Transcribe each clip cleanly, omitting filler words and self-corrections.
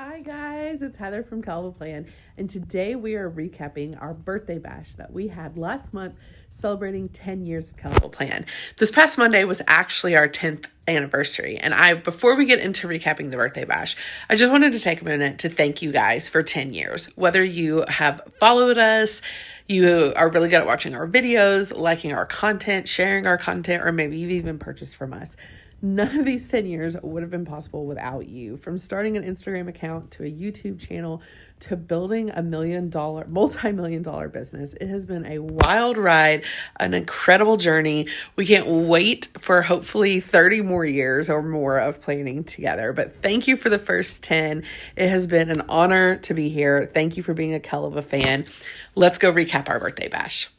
Hi guys, it's Heather from Kellofaplan, and today we are recapping our birthday bash that we had last month celebrating 10 years of Kellofaplan. This past Monday was actually our 10th anniversary, and before we get into recapping the birthday bash, I just wanted to take a minute to thank you guys for 10 years. Whether you have followed us, you are really good at watching our videos, liking our content, sharing our content, or maybe you've even purchased from us. None of these 10 years would have been possible without you. From starting an Instagram account to a YouTube channel to building a multi-million dollar business, it has been a wild ride, an incredible journey. We can't wait for hopefully 30 more years or more of planning together. But thank you for the first 10. It has been an honor to be here. Thank you for being a Kellofaplan fan. Let's go recap our birthday bash.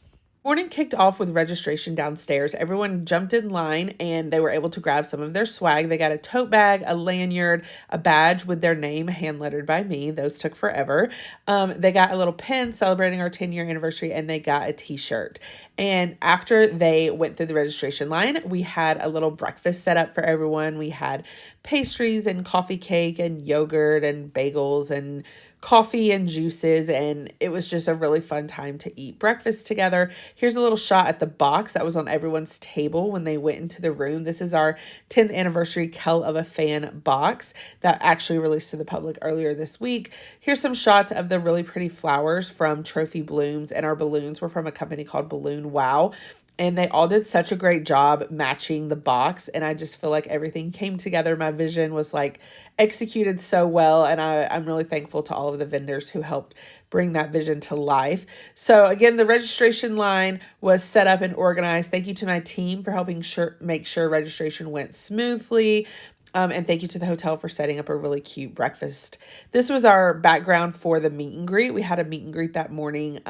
Morning kicked off with registration downstairs. Everyone jumped in line and they were able to grab some of their swag. They got a tote bag, a lanyard, a badge with their name hand lettered by me. Those took forever. They got a little pin celebrating our 10-year anniversary, and they got a t-shirt. And after they went through the registration line, we had a little breakfast set up for everyone. We had pastries and coffee cake and yogurt and bagels and coffee and juices, and it was just a really fun time to eat breakfast together. Here's a little shot at the box that was on everyone's table when they went into the room. This is our 10th anniversary Kellofaplan box that actually released to the public earlier this week. Here's some shots of the really pretty flowers from Trophy Blooms, and our balloons were from a company called Balloon Wow. And they all did such a great job matching the box. And I just feel like everything came together. My vision was like executed so well. And I'm really thankful to all of the vendors who helped bring that vision to life. So again, the registration line was set up and organized. Thank you to my team for helping make sure registration went smoothly. And thank you to the hotel for setting up a really cute breakfast. This was our background for the meet and greet. We had a meet and greet that morning,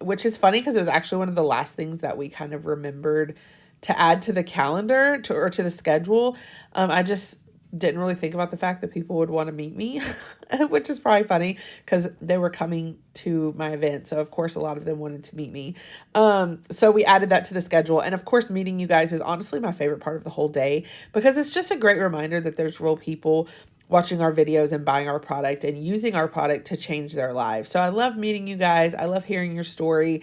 which is funny because it was actually one of the last things that we kind of remembered to add to the calendar or to the schedule. I just didn't really think about the fact that people would want to meet me, which is probably funny because they were coming to my event. So of course, a lot of them wanted to meet me. So we added that to the schedule. And of course, meeting you guys is honestly my favorite part of the whole day because it's just a great reminder that there's real people watching our videos and buying our product and using our product to change their lives. So I love meeting you guys. I love hearing your story.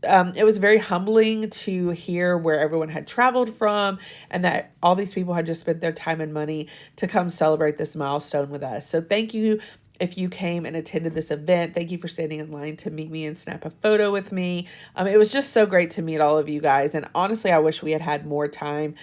It was very humbling to hear where everyone had traveled from and that all these people had just spent their time and money to come celebrate this milestone with us. So thank you if you came and attended this event. Thank you for standing in line to meet me and snap a photo with me. It was just so great to meet all of you guys. And honestly, I wish we had had more time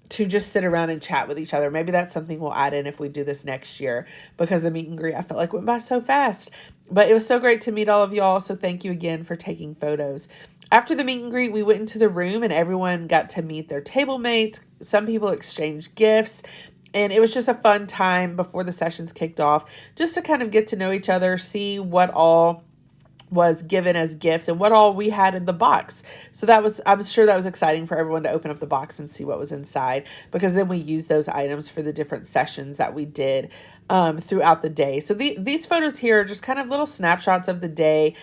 to just sit around and chat with each other. Maybe that's something we'll add in if we do this next year because the meet and greet, I felt like went by so fast. But it was so great to meet all of y'all. So thank you again for taking photos. After the meet and greet, we went into the room and everyone got to meet their table mates. Some people exchanged gifts. And it was just a fun time before the sessions kicked off, just to kind of get to know each other, see what all was given as gifts and what all we had in the box. So I'm sure that was exciting for everyone to open up the box and see what was inside, because then we used those items for the different sessions that we did throughout the day. So these photos here are just kind of little snapshots of the day,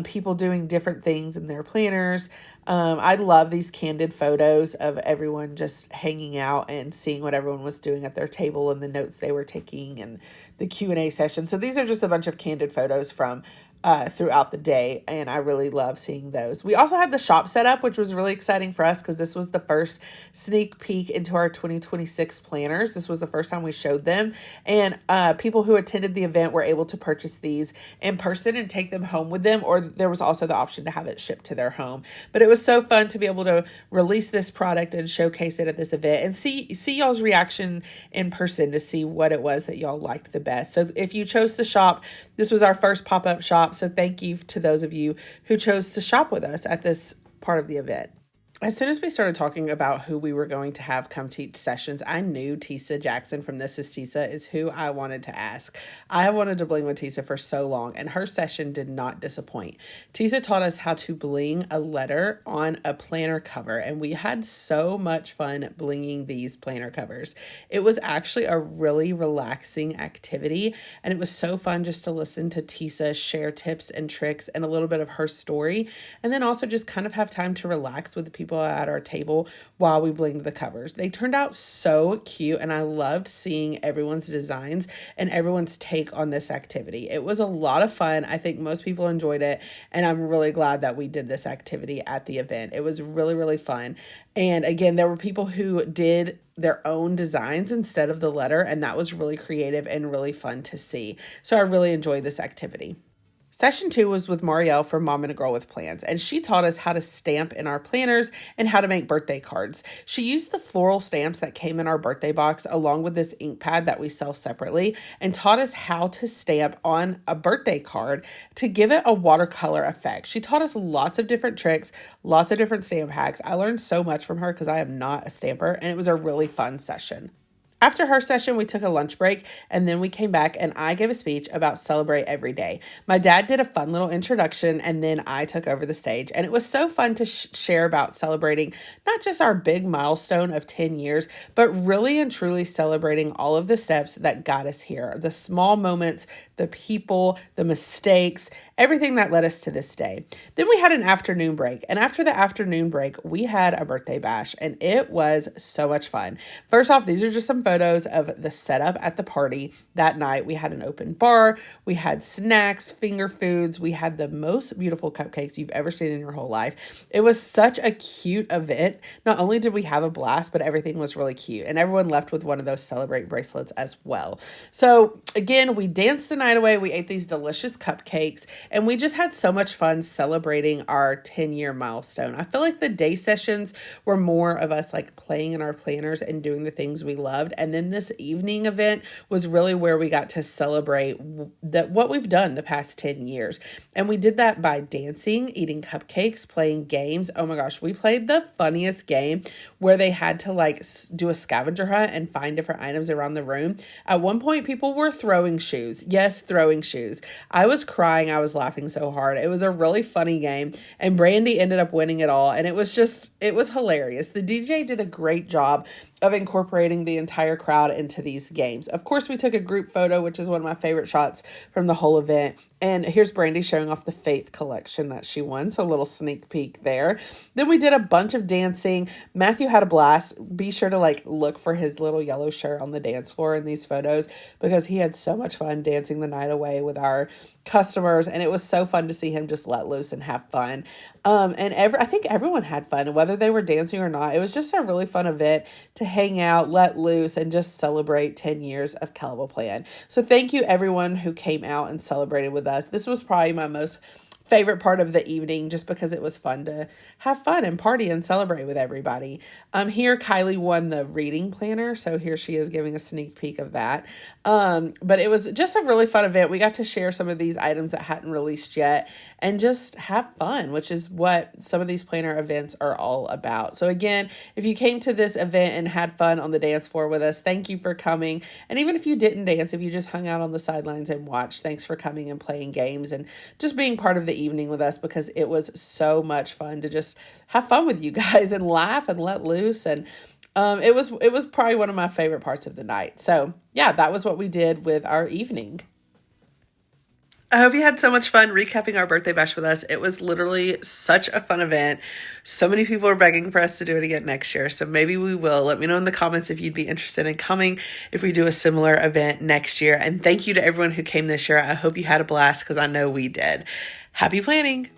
people doing different things in their planners. I love these candid photos of everyone just hanging out and seeing what everyone was doing at their table and the notes they were taking and the Q&A session. So these are just a bunch of candid photos from throughout the day, and I really love seeing those. We also had the shop set up, which was really exciting for us because this was the first sneak peek into our 2026 planners. This was the first time we showed them, and people who attended the event were able to purchase these in person and take them home with them, or there was also the option to have it shipped to their home. But it was so fun to be able to release this product and showcase it at this event and see y'all's reaction in person to see what it was that y'all liked the best. So if you chose to shop, this was our first pop-up shop. So thank you to those of you who chose to shop with us at this part of the event. As soon as we started talking about who we were going to have come teach sessions, I knew Tisa Jackson from This Is Tisa is who I wanted to ask. I have wanted to bling with Tisa for so long, and her session did not disappoint. Tisa taught us how to bling a letter on a planner cover, and we had so much fun blinging these planner covers. It was actually a really relaxing activity, and it was so fun just to listen to Tisa share tips and tricks and a little bit of her story, and then also just kind of have time to relax with the people people at our table while we blinged the covers. They turned out so cute, and I loved seeing everyone's designs and everyone's take on this activity. It was a lot of fun. I think most people enjoyed it, and I'm really glad that we did this activity at the event. It was really, really fun. And again, there were people who did their own designs instead of the letter, and that was really creative and really fun to see. So I really enjoyed this activity. Session 2 was with Marielle from Mom and a Girl with Plans, and she taught us how to stamp in our planners and how to make birthday cards. She used the floral stamps that came in our birthday box along with this ink pad that we sell separately and taught us how to stamp on a birthday card to give it a watercolor effect. She taught us lots of different tricks, lots of different stamp hacks. I learned so much from her because I am not a stamper, and it was a really fun session. After her session, we took a lunch break, and then we came back and I gave a speech about Celebrate Every Day. My dad did a fun little introduction, and then I took over the stage, and it was so fun to share about celebrating not just our big milestone of 10 years, but really and truly celebrating all of the steps that got us here, the small moments, the people, the mistakes, everything that led us to this day. Then we had an afternoon break, and after the afternoon break, we had a birthday bash, and it was so much fun. First off, these are just some photos of the setup at the party that night. We had an open bar, we had snacks, finger foods, we had the most beautiful cupcakes you've ever seen in your whole life. It was such a cute event. Not only did we have a blast, but everything was really cute, and everyone left with one of those Celebrate bracelets as well. So again, we danced the night away, we ate these delicious cupcakes, and we just had so much fun celebrating our 10-year milestone. I feel like the day sessions were more of us like playing in our planners and doing the things we loved. And then this evening event was really where we got to celebrate what we've done the past 10 years. And we did that by dancing, eating cupcakes, playing games. Oh my gosh, we played the funniest game where they had to like do a scavenger hunt and find different items around the room. At one point, people were throwing shoes. Yes, throwing shoes. I was crying. I was laughing so hard. It was a really funny game, and Brandy ended up winning it all. And it was hilarious. The DJ did a great job of incorporating the entire crowd into these games. Of course, we took a group photo, which is one of my favorite shots from the whole event. And here's Brandy showing off the Faith collection that she won. So a little sneak peek there. Then we did a bunch of dancing. Matthew had a blast. Be sure to like look for his little yellow shirt on the dance floor in these photos because he had so much fun dancing the night away with our customers, and it was so fun to see him just let loose and have fun. I think everyone had fun, whether they were dancing or not. It was just a really fun event to hang out, let loose, and just celebrate 10 years of Kellofaplan. So thank you everyone who came out and celebrated with us. This was probably my most favorite part of the evening just because it was fun to have fun and party and celebrate with everybody. Here Kylie won the reading planner, so here she is giving a sneak peek of that. But it was just a really fun event. We got to share some of these items that hadn't released yet and just have fun, which is what some of these planner events are all about. So again, if you came to this event and had fun on the dance floor with us, thank you for coming. And even if you didn't dance, if you just hung out on the sidelines and watched, thanks for coming and playing games and just being part of the evening with us, because it was so much fun to just have fun with you guys and laugh and let loose. And it was probably one of my favorite parts of the night. So yeah, that was what we did with our evening. I hope you had so much fun recapping our birthday bash with us. It was literally such a fun event. So many people are begging for us to do it again next year. So maybe we will. Let me know in the comments if you'd be interested in coming if we do a similar event next year. And thank you to everyone who came this year. I hope you had a blast because I know we did. Happy planning.